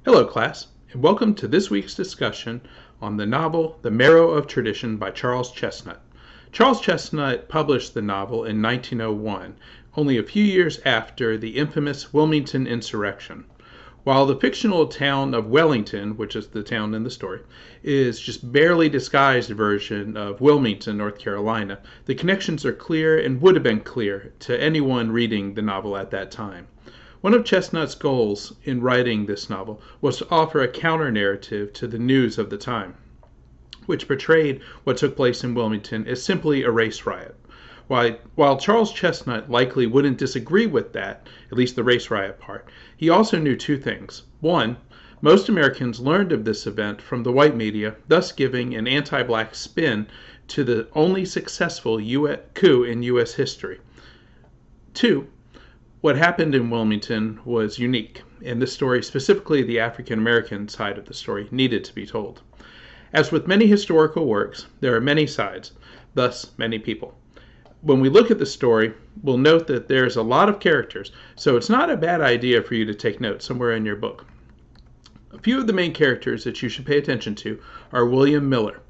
Hello, class, and welcome to this week's discussion on the novel The Marrow of Tradition by Charles Chesnutt. Charles Chesnutt published the novel in 1901, only a few years after the infamous Wilmington insurrection. While the fictional town of Wellington, which is the town in the story, is just barely disguised version of Wilmington, North Carolina, the connections are clear and would have been clear to anyone reading the novel at that time. One of Chesnutt's goals in writing this novel was to offer a counter-narrative to the news of the time, which portrayed what took place in Wilmington as simply a race riot. While Charles Chesnutt likely wouldn't disagree with that, at least the race riot part, he also knew two things. One, most Americans learned of this event from the white media, thus giving an anti-black spin to the only successful coup in U.S. history. Two, what happened in Wilmington was unique, and this story, specifically the African American side of the story, needed to be told. As with many historical works, there are many sides, thus many people. When we look at the story, we'll note that there's a lot of characters, so it's not a bad idea for you to take notes somewhere in your book. A few of the main characters that you should pay attention to are William Miller,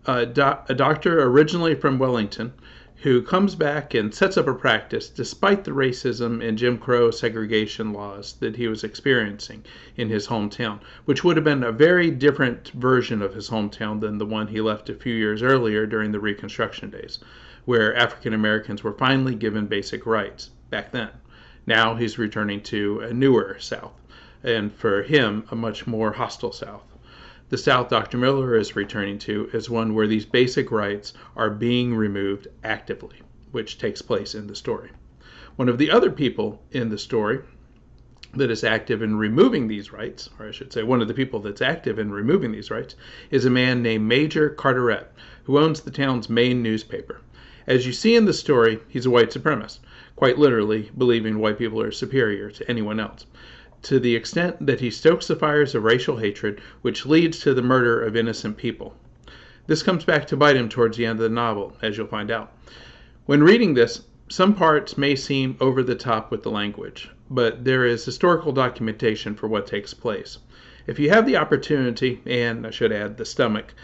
a doctor originally from Wellington, who comes back and sets up a practice despite the racism and Jim Crow segregation laws that he was experiencing in his hometown, which would have been a very different version of his hometown than the one he left a few years earlier during the Reconstruction days, where African Americans were finally given basic rights back then. Now he's returning to a newer South, and for him, a much more hostile South. The South Dr. Miller is returning to is one where these basic rights are being removed actively, which takes place in the story. One of the other people in the story that is active in removing these rights, or I should say one of the people that's active in removing these rights, is a man named Major Carteret, who owns the town's main newspaper. As you see in the story, he's a white supremacist, quite literally believing white people are superior to anyone else, to the extent that he stokes the fires of racial hatred, which leads to the murder of innocent people. This comes back to bite him towards the end of the novel, as you'll find out. When reading this, some parts may seem over the top with the language, but there is historical documentation for what takes place. If you have the opportunity, and I should add the stomach,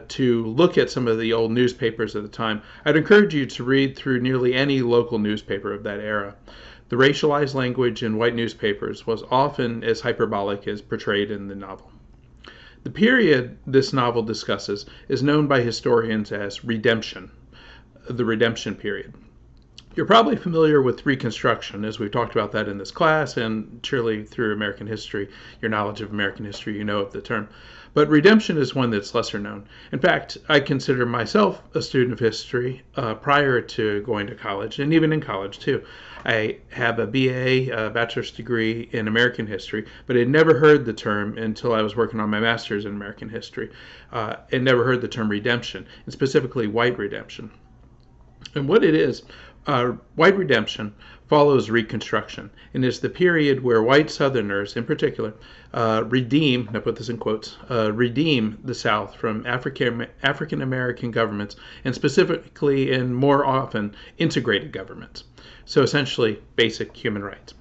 to look at some of the old newspapers of the time, I'd encourage you to read through nearly any local newspaper of that era. The racialized language in white newspapers was often as hyperbolic as portrayed in the novel. The period this novel discusses is known by historians as Redemption, the Redemption period. You're probably familiar with Reconstruction, as we've talked about that in this class, and surely through American history, your knowledge of American history, you know of the term. But Redemption is one that's lesser known. In fact, I consider myself a student of history prior to going to college, and even in college too. I have a BA, a bachelor's degree in American history, but I'd never heard the term until I was working on my master's in American history, and never heard the term redemption, and specifically white redemption. And what it is, white redemption follows Reconstruction and is the period where white Southerners, in particular, redeem, and I put this in quotes, redeem the South from African American governments, and specifically and more often integrated governments. So essentially basic human rights.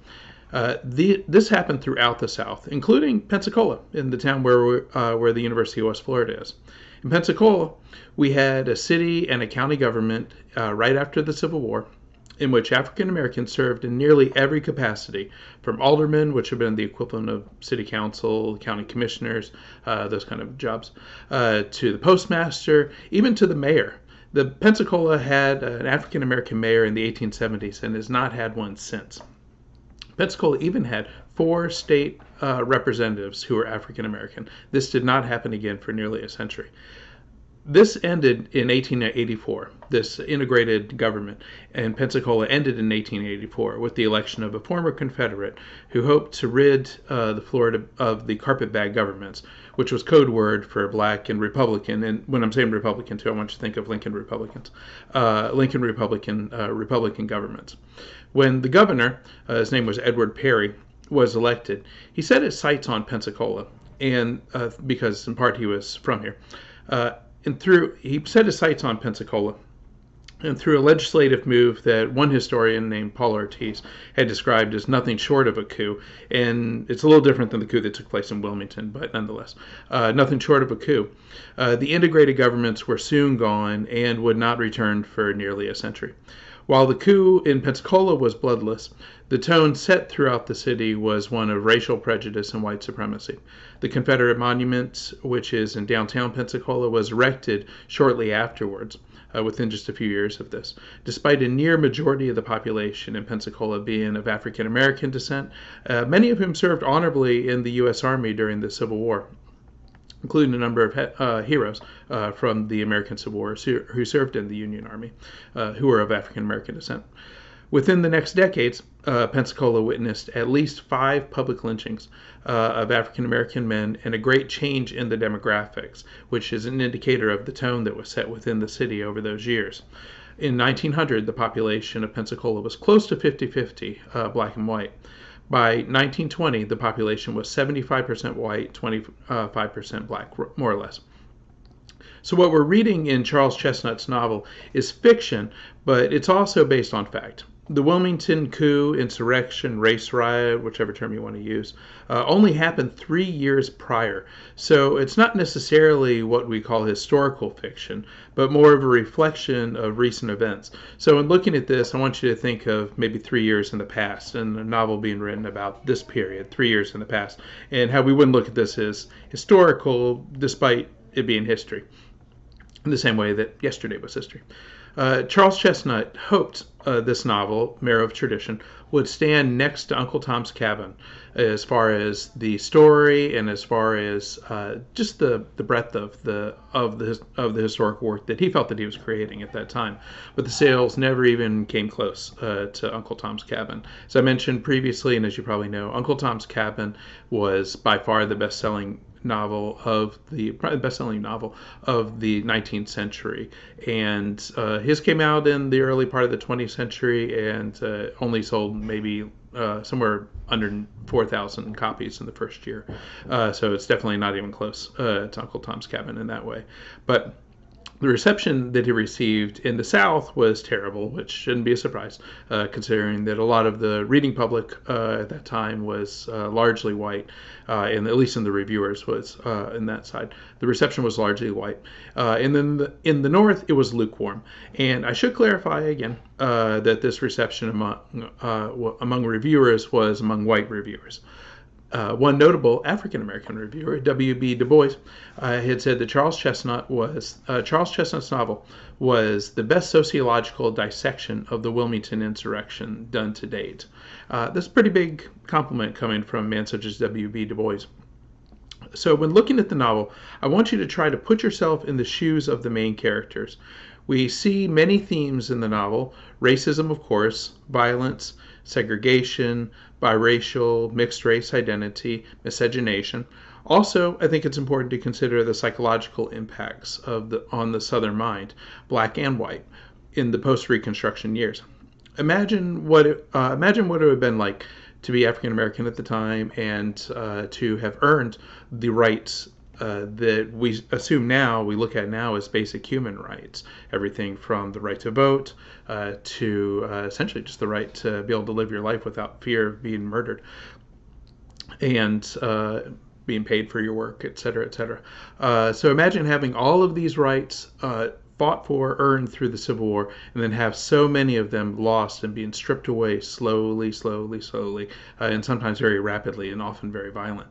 This happened throughout the South, including Pensacola, in the town where the University of West Florida is. In Pensacola, we had a city and a county government right after the Civil War, in which African Americans served in nearly every capacity, from aldermen, which have been the equivalent of city council, county commissioners, those kind of jobs, to the postmaster, even to the mayor. The Pensacola had an African American mayor in the 1870s and has not had one since. Pensacola even had 4 state representatives who were African American. This did not happen again for nearly a century. This ended in 1884, this integrated government, and Pensacola ended in 1884 with the election of a former Confederate who hoped to rid the Florida of the carpetbag governments, which was code word for black and Republican. And when I'm saying Republican too, I want you to think of Lincoln Republicans, Republican governments. When the governor, his name was Edward Perry, was elected, he set his sights on Pensacola, and because in part he was from here. He set his sights on Pensacola and through a legislative move that one historian named Paul Ortiz had described as nothing short of a coup. And it's a little different than the coup that took place in Wilmington, but nonetheless, nothing short of a coup. The integrated governments were soon gone and would not return for nearly a century. While the coup in Pensacola was bloodless, the tone set throughout the city was one of racial prejudice and white supremacy. The Confederate Monument, which is in downtown Pensacola, was erected shortly afterwards, within just a few years of this. Despite a near majority of the population in Pensacola being of African American descent, many of whom served honorably in the U.S. Army during the Civil War, including a number of heroes from the American Civil War who served in the Union Army, who were of African American descent. Within the next decades, Pensacola witnessed at least 5 public lynchings of African American men and a great change in the demographics, which is an indicator of the tone that was set within the city over those years. In 1900, the population of Pensacola was close to 50-50, black and white. By 1920, the population was 75% white, 25% black, more or less. So what we're reading in Charles Chesnutt's novel is fiction, but it's also based on fact. The Wilmington Coup, insurrection, race riot, whichever term you want to use, only happened 3 years prior. So it's not necessarily what we call historical fiction, but more of a reflection of recent events. So in looking at this, I want you to think of maybe 3 years in the past, and a novel being written about this period, 3 years in the past, and how we wouldn't look at this as historical despite it being history, in the same way that yesterday was history. Charles Chesnutt hoped this novel, Marrow of Tradition, would stand next to Uncle Tom's Cabin as far as the story and as far as just the breadth of the historic work that he felt that he was creating at that time. But the sales never even came close to Uncle Tom's Cabin. As I mentioned previously, and as you probably know, Uncle Tom's Cabin was by far the best-selling best-selling novel of the 19th century, and his came out in the early part of the 20th century and only sold maybe somewhere under 4,000 copies in the first year. So it's definitely not even close to Uncle Tom's Cabin in that way. But the reception that he received in the South was terrible, which shouldn't be a surprise, considering that a lot of the reading public at that time was largely white, and at least in the reviewers was in that side. The reception was largely white. And then in the North, it was lukewarm. And I should clarify again that this reception among reviewers was among white reviewers. One notable African-American reviewer, W.B. Du Bois, had said that Charles Chesnutt's novel was the best sociological dissection of the Wilmington insurrection done to date. That's a pretty big compliment coming from a man such as W.B. Du Bois. So when looking at the novel, I want you to try to put yourself in the shoes of the main characters. We see many themes in the novel: racism, of course, violence, segregation, biracial, mixed race identity, miscegenation. Also, I think it's important to consider the psychological impacts on the Southern mind, black and white, in the post-Reconstruction years. Imagine what it would have been like to be African American at the time and to have earned the rights that we assume now, we look at now as basic human rights. Everything from the right to vote to essentially just the right to be able to live your life without fear of being murdered and being paid for your work, et cetera, et cetera. So imagine having all of these rights fought for, earned through the Civil War, and then have so many of them lost and being stripped away slowly, and sometimes very rapidly and often very violent.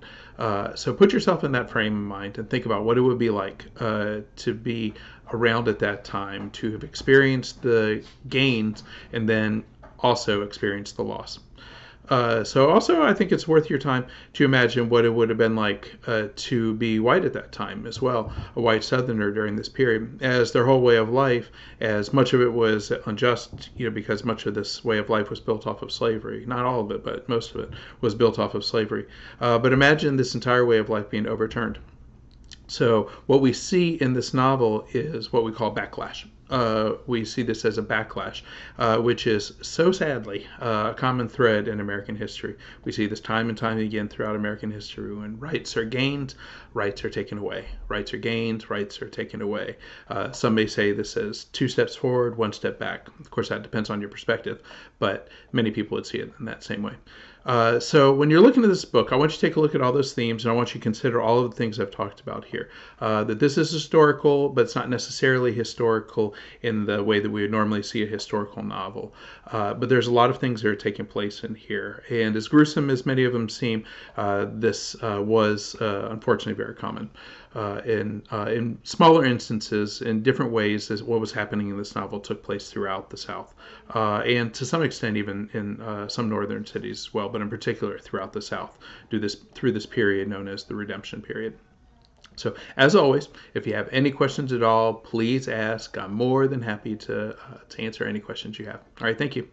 So put yourself in that frame of mind and think about what it would be like to be around at that time, to have experienced the gains and then also experienced the loss. So also I think it's worth your time to imagine what it would have been like to be white at that time as well, a white Southerner during this period, as their whole way of life, as much of it was unjust, because much of this way of life was built off of slavery. Not all of it, but most of it was built off of slavery. But imagine this entire way of life being overturned. So what we see in this novel is what we call backlash. we see this as a backlash, which is so sadly a common thread in American history. We see this time and time again throughout American history. When rights are gained, rights are taken away. Rights are gained, rights are taken away. Some may say this is 2 steps forward, 1 step back. Of course, that depends on your perspective, but many people would see it in that same way. So when you're looking at this book, I want you to take a look at all those themes, and I want you to consider all of the things I've talked about here. That this is historical, but it's not necessarily historical in the way that we would normally see a historical novel. But there's a lot of things that are taking place in here. And as gruesome as many of them seem, this was unfortunately very common. In smaller instances, in different ways, as what was happening in this novel took place throughout the South, and to some extent even in some northern cities as well, but in particular throughout the South, through this period known as the Redemption period. So, as always, if you have any questions at all, please ask. I'm more than happy to answer any questions you have. All right, thank you.